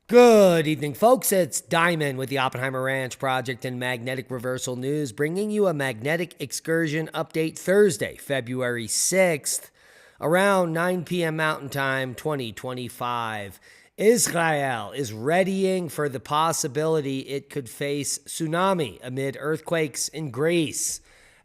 Good evening, folks. It's Diamond with the Oppenheimer Ranch Project and Magnetic Reversal News, bringing you a magnetic excursion update Thursday, February 6th, around 9 p.m. Mountain Time, 2025. Israel is readying for the possibility it could face tsunami amid earthquakes in Greece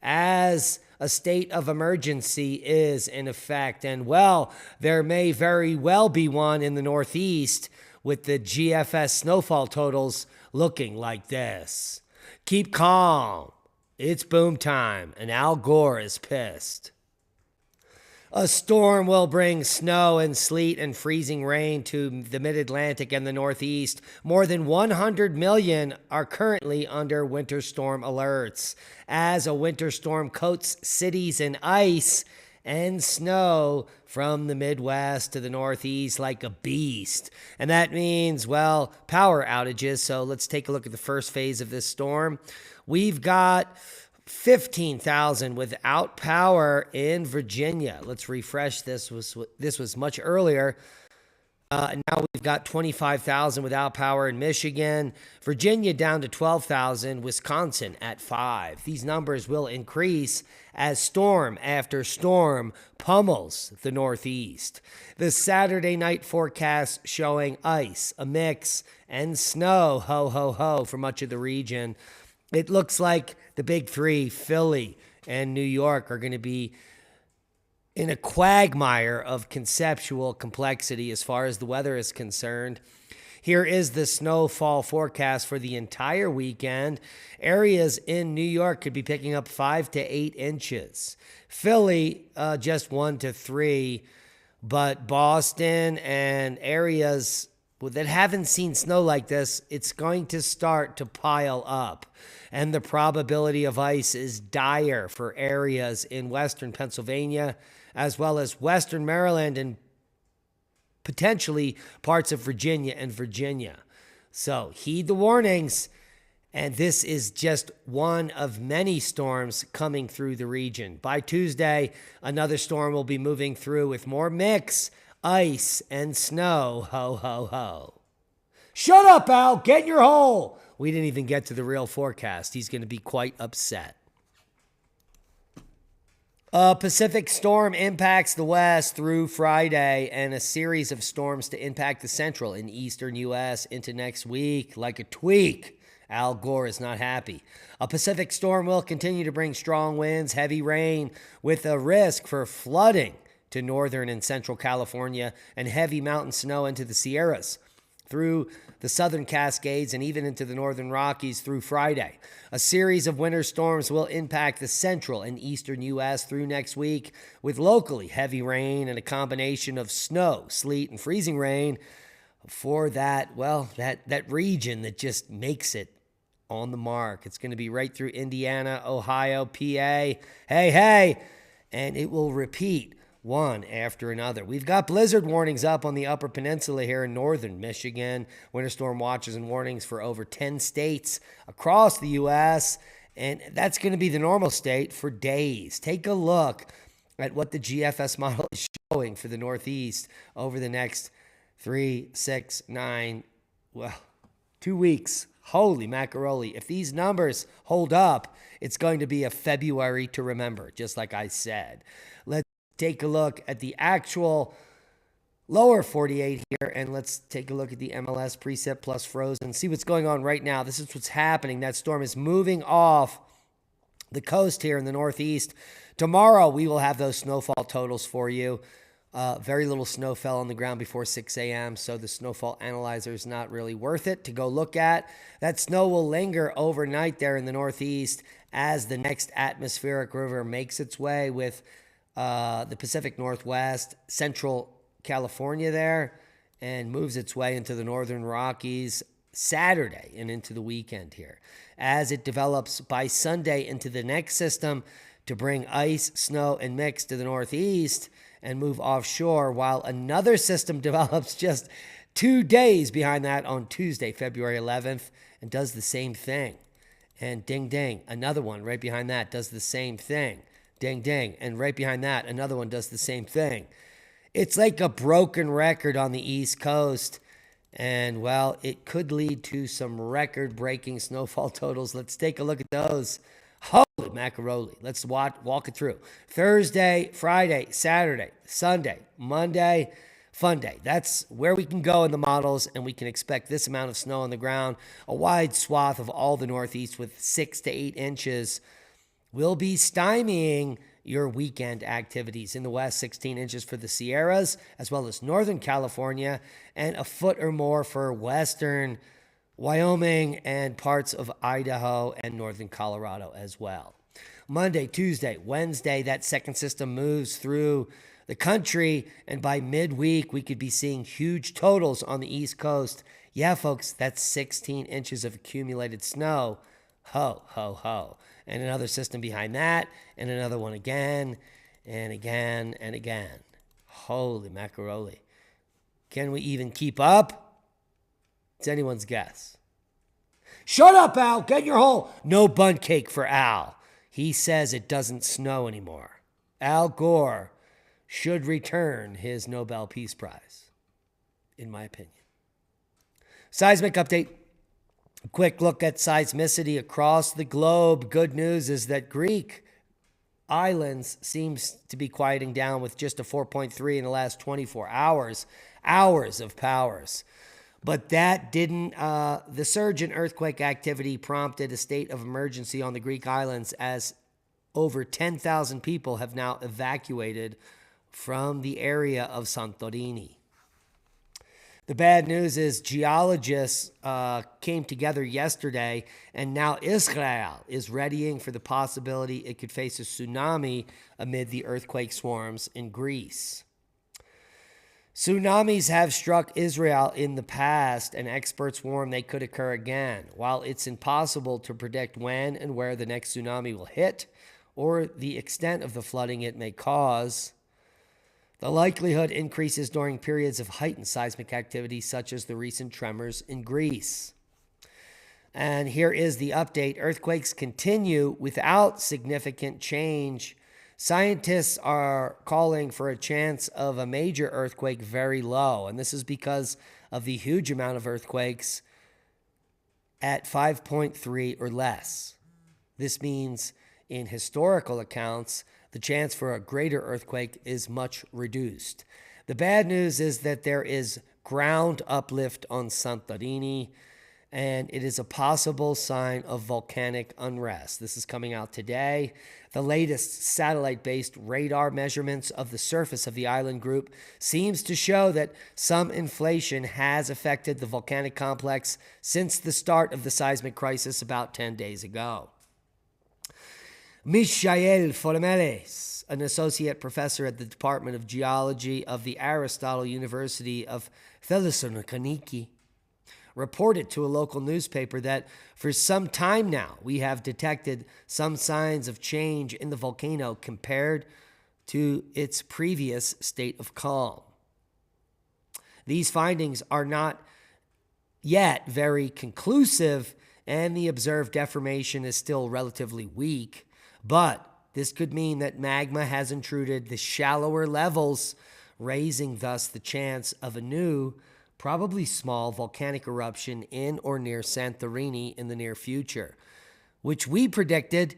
as a state of emergency is in effect. And, well, there may very well be one in the Northeast, with the GFS snowfall totals looking like this. Keep calm. It's boom time, and Al Gore is pissed. A storm will bring snow and sleet and freezing rain to the mid-Atlantic and the Northeast. More than 100 million are currently under winter storm alerts, as a winter storm coats cities in ice and snow from the Midwest to the Northeast like a beast. And that means, well, power outages. So let's take a look at the first phase of this storm. We've got 15,000 without power in Virginia. Let's refresh this. This was much earlier. Now we've got 25,000 without power in Michigan. Virginia down to 12,000. Wisconsin at 5. These numbers will increase as storm after storm pummels the Northeast. The Saturday night forecast showing ice, a mix, and snow, ho, ho, ho, for much of the region. It looks like the big three, Philly and New York, are going to be in a quagmire of conceptual complexity as far as the weather is concerned. Here is the snowfall forecast for the entire weekend. Areas in New York could be picking up 5 to 8 inches. Philly, just 1 to 3. But Boston and areas that haven't seen snow like this, it's going to start to pile up. And the probability of ice is dire for areas in western Pennsylvania, as well as western Maryland and potentially parts of Virginia and Virginia. So heed the warnings. And this is just one of many storms coming through the region. By Tuesday, another storm will be moving through with more mix, ice, and snow. Ho, ho, ho. Shut up, Al. Get in your hole. We didn't even get to the real forecast. He's going to be quite upset. A Pacific storm impacts the West through Friday, and a series of storms to impact the central and eastern U.S. into next week like a tweak. Al Gore is not happy. A Pacific storm will continue to bring strong winds, heavy rain, with a risk for flooding to northern and central California and heavy mountain snow into the Sierras, through the southern Cascades, and even into the northern Rockies through Friday. A series of winter storms will impact the central and eastern U.S. through next week, with locally heavy rain and a combination of snow, sleet, and freezing rain for that, well, that region that just makes it on the mark. It's going to be right through Indiana, Ohio, PA, hey, and it will repeat one after another. We've got blizzard warnings up on the Upper Peninsula here in northern Michigan. Winter storm watches and warnings for over 10 states across the U.S., and that's going to be the normal state for days. Take a look at what the GFS model is showing for the Northeast over the next 3, 6, 9, 2 weeks. Holy macaroni. If these numbers hold up, it's going to be a February to remember, just like I said. Let's take a look at the actual lower 48 here, and let's take a look at the MLS precip plus frozen. See what's going on right now. This is what's happening. That storm is moving off the coast here in the Northeast. Tomorrow, we will have those snowfall totals for you. Very little snow fell on the ground before 6 a.m., so the snowfall analyzer is not really worth it to go look at. That snow will linger overnight there in the Northeast as the next atmospheric river makes its way with the Pacific Northwest, central California there, and moves its way into the northern Rockies Saturday and into the weekend here, as it develops by Sunday into the next system to bring ice, snow, and mix to the Northeast and move offshore, while another system develops just 2 days behind that on Tuesday, February 11th, and does the same thing. And ding, ding, another one right behind that does the same thing. Ding, ding. And right behind that, another one does the same thing. It's like a broken record on the East Coast. And, well, it could lead to some record-breaking snowfall totals. Let's take a look at those. Holy macaroni. Let's walk it through. Thursday, Friday, Saturday, Sunday, Monday, fun day. That's where we can go in the models, and we can expect this amount of snow on the ground. A wide swath of all the Northeast with 6 to 8 inches will be stymieing your weekend activities. In the West, 16 inches for the Sierras, as well as Northern California, and a foot or more for Western Wyoming and parts of Idaho and Northern Colorado as well. Monday, Tuesday, Wednesday, that second system moves through the country, and by midweek, we could be seeing huge totals on the East Coast. Yeah, folks, that's 16 inches of accumulated snow. Ho, ho, ho. And another system behind that, and another one again, and again, and again. Holy macaroni. Can we even keep up? It's anyone's guess. Shut up, Al. Get in your hole. No bun cake for Al. He says it doesn't snow anymore. Al Gore should return his Nobel Peace Prize, in my opinion. Seismic update. A quick look at seismicity across the globe. Good news is that Greek islands seems to be quieting down with just a 4.3 in the last 24 hours. Hours of powers. But that didn't, the surge in earthquake activity prompted a state of emergency on the Greek islands as over 10,000 people have now evacuated from the area of Santorini. The bad news is geologists came together yesterday, and now Israel is readying for the possibility it could face a tsunami amid the earthquake swarms in Greece. Tsunamis have struck Israel in the past, and experts warn they could occur again. While it's impossible to predict when and where the next tsunami will hit or the extent of the flooding it may cause, the likelihood increases during periods of heightened seismic activity, such as the recent tremors in Greece. And here is the update. Earthquakes continue without significant change. Scientists are calling for a chance of a major earthquake very low, and this is because of the huge amount of earthquakes at 5.3 or less. This means, in historical accounts, the chance for a greater earthquake is much reduced. The bad news is that there is ground uplift on Santorini, and it is a possible sign of volcanic unrest. This is coming out today. The latest satellite-based radar measurements of the surface of the island group seems to show that some inflation has affected the volcanic complex since the start of the seismic crisis about 10 days ago. Michael Formeles, an associate professor at the Department of Geology of the Aristotle University of Thessaloniki, reported to a local newspaper that for some time now we have detected some signs of change in the volcano compared to its previous state of calm. These findings are not yet very conclusive, and the observed deformation is still relatively weak. But this could mean that magma has intruded the shallower levels, raising thus the chance of a new, probably small volcanic eruption in or near Santorini in the near future, which we predicted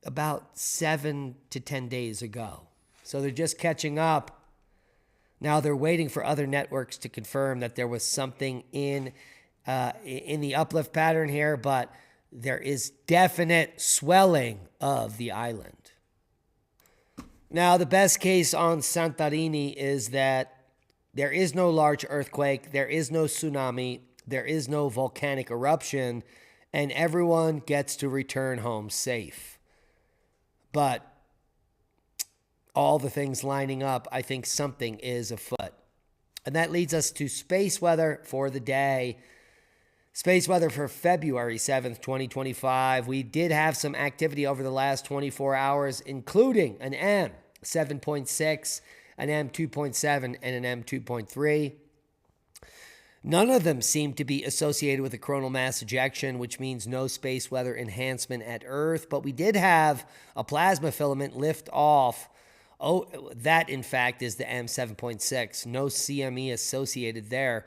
about 7 to 10 days ago. So they're just catching up. Now they're waiting for other networks to confirm that there was something in the uplift pattern here, but there is definite swelling of the island. Now, the best case on Santorini is that there is no large earthquake, there is no tsunami, there is no volcanic eruption, and everyone gets to return home safe. But all the things lining up, I think something is afoot. And that leads us to space weather for the day. Space weather for February 7th, 2025. We did have some activity over the last 24 hours, including an M7.6, an M2.7, and an M2.3. None of them seem to be associated with a coronal mass ejection, which means no space weather enhancement at Earth. But we did have a plasma filament lift off. Oh, that, in fact, is the M7.6. No CME associated there.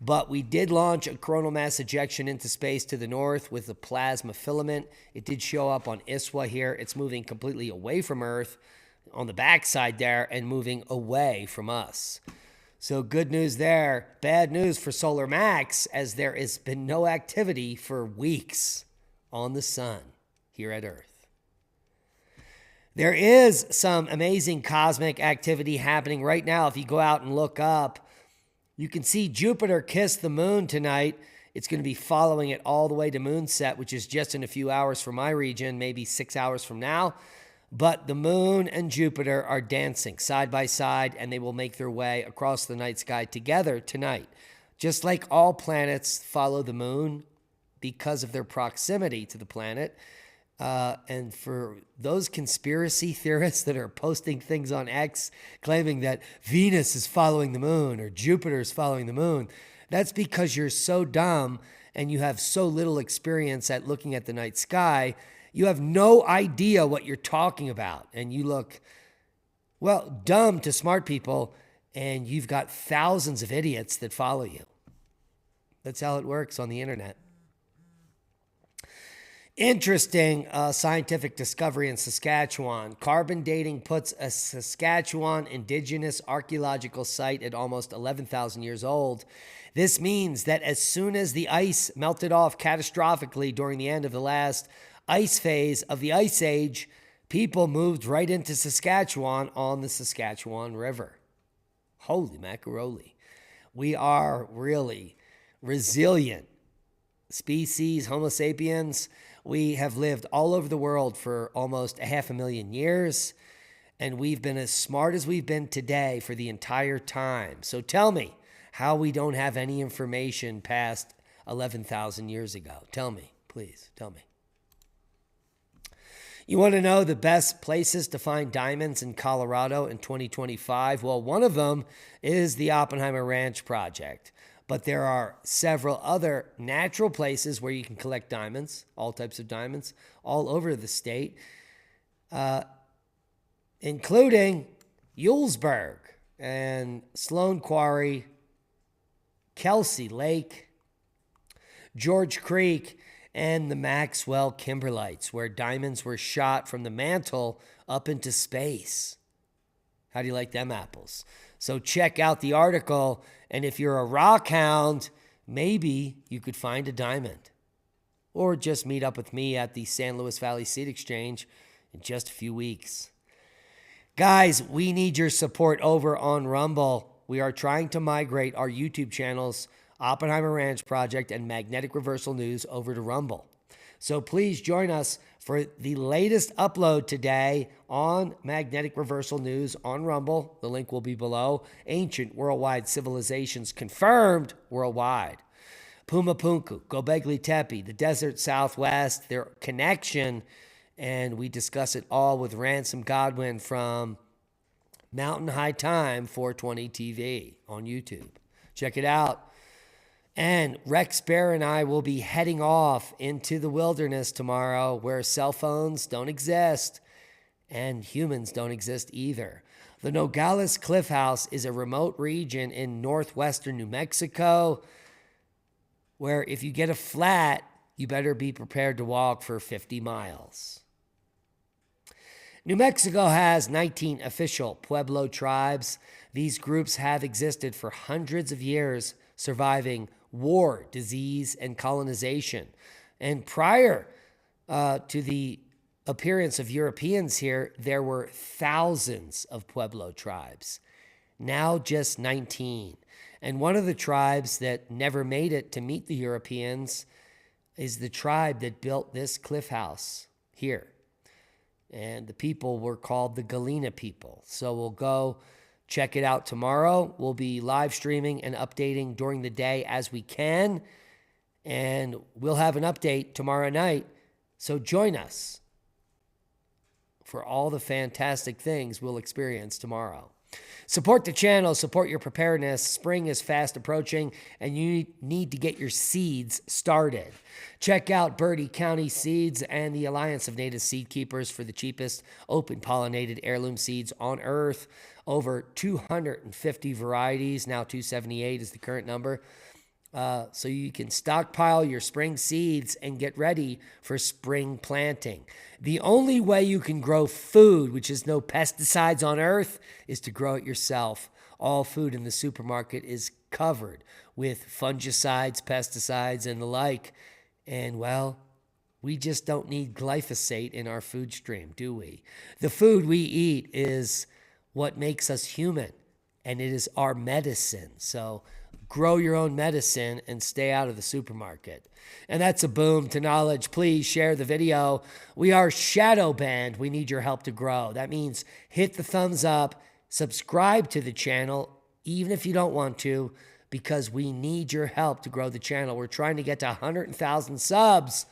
But we did launch a coronal mass ejection into space to the north with a plasma filament. It did show up on ISWA here. It's moving completely away from Earth on the backside there and moving away from us. So good news there. Bad news for Solar Max, as there has been no activity for weeks on the sun here at Earth. There is some amazing cosmic activity happening right now. If you go out and look up, you can see Jupiter kiss the moon tonight. It's going to be following it all the way to moonset, which is just in a few hours from my region, maybe 6 hours from now. But the moon and Jupiter are dancing side by side, and they will make their way across the night sky together tonight. Just like all planets follow the moon because of their proximity to the planet. And for those conspiracy theorists that are posting things on X claiming that Venus is following the moon or Jupiter is following the moon, that's because you're so dumb and you have so little experience at looking at the night sky. You have no idea what you're talking about. And you look, well, dumb to smart people, and you've got thousands of idiots that follow you. That's how it works on the internet. Interesting scientific discovery in Saskatchewan. Carbon dating puts a Saskatchewan indigenous archaeological site at almost 11,000 years old. This means that as soon as the ice melted off catastrophically during the end of the last ice phase of the Ice Age, people moved right into Saskatchewan on the Saskatchewan River. Holy macaroni. We are really resilient species, Homo sapiens. We have lived all over the world for almost 500,000 years, and we've been as smart as we've been today for the entire time. So tell me how we don't have any information past 11,000 years ago. Tell me, please, tell me. You want to know the best places to find diamonds in Colorado in 2025? Well, one of them is the Oppenheimer Ranch project. But there are several other natural places where you can collect diamonds, all types of diamonds, all over the state, including Yulesburg and Sloan Quarry, Kelsey Lake, George Creek, and the Maxwell Kimberlites, where diamonds were shot from the mantle up into space. How do you like them apples? So check out the article, and if you're a rock hound, maybe you could find a diamond. Or just meet up with me at the San Luis Valley Seed Exchange in just a few weeks. Guys, we need your support over on Rumble. We are trying to migrate our YouTube channels, Oppenheimer Ranch Project and Magnetic Reversal News, over to Rumble. So please join us for the latest upload today on Magnetic Reversal News on Rumble. The link will be below. Ancient worldwide civilizations confirmed worldwide. Pumapunku, Gobekli Tepe, the desert Southwest, their connection, and we discuss it all with Ransom Godwin from Mountain High Time 420 TV on YouTube. Check it out. And Rex Bear and I will be heading off into the wilderness tomorrow, where cell phones don't exist and humans don't exist either. The Nogales Cliff House is a remote region in northwestern New Mexico, where if you get a flat, you better be prepared to walk for 50 miles. New Mexico has 19 official Pueblo tribes. These groups have existed for hundreds of years, surviving war, disease, and colonization. And prior to the appearance of Europeans here, there were thousands of Pueblo tribes. Now just 19. And one of the tribes that never made it to meet the Europeans is the tribe that built this cliff house here. And the people were called the Galena people. So we'll go check it out tomorrow. We'll be live streaming and updating during the day as we can. And we'll have an update tomorrow night. So join us for all the fantastic things we'll experience tomorrow. Support the channel, support your preparedness. Spring is fast approaching, and you need to get your seeds started. Check out Bertie County Seeds and the Alliance of Native Seed Keepers for the cheapest open pollinated heirloom seeds on earth. Over 250 varieties, now 278 is the current number. so you can stockpile your spring seeds and get ready for spring planting. The only way you can grow food, which is no pesticides on earth, is to grow it yourself. All food in the supermarket is covered with fungicides, pesticides, and the like. And well, we just don't need glyphosate in our food stream, do we? The food we eat is what makes us human, and it is our medicine. So grow your own medicine and stay out of the supermarket. And that's a boom to knowledge. Please share the video. We are shadow banned. We need your help to grow. That means hit the thumbs up, subscribe to the channel, even if you don't want to, because we need your help to grow the channel. We're trying to get to 100,000 subs,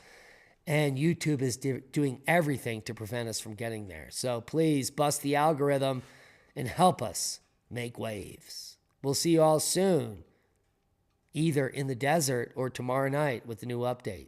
and YouTube is doing everything to prevent us from getting there. So please bust the algorithm and help us make waves. We'll see you all soon, either in the desert or tomorrow night with a new update.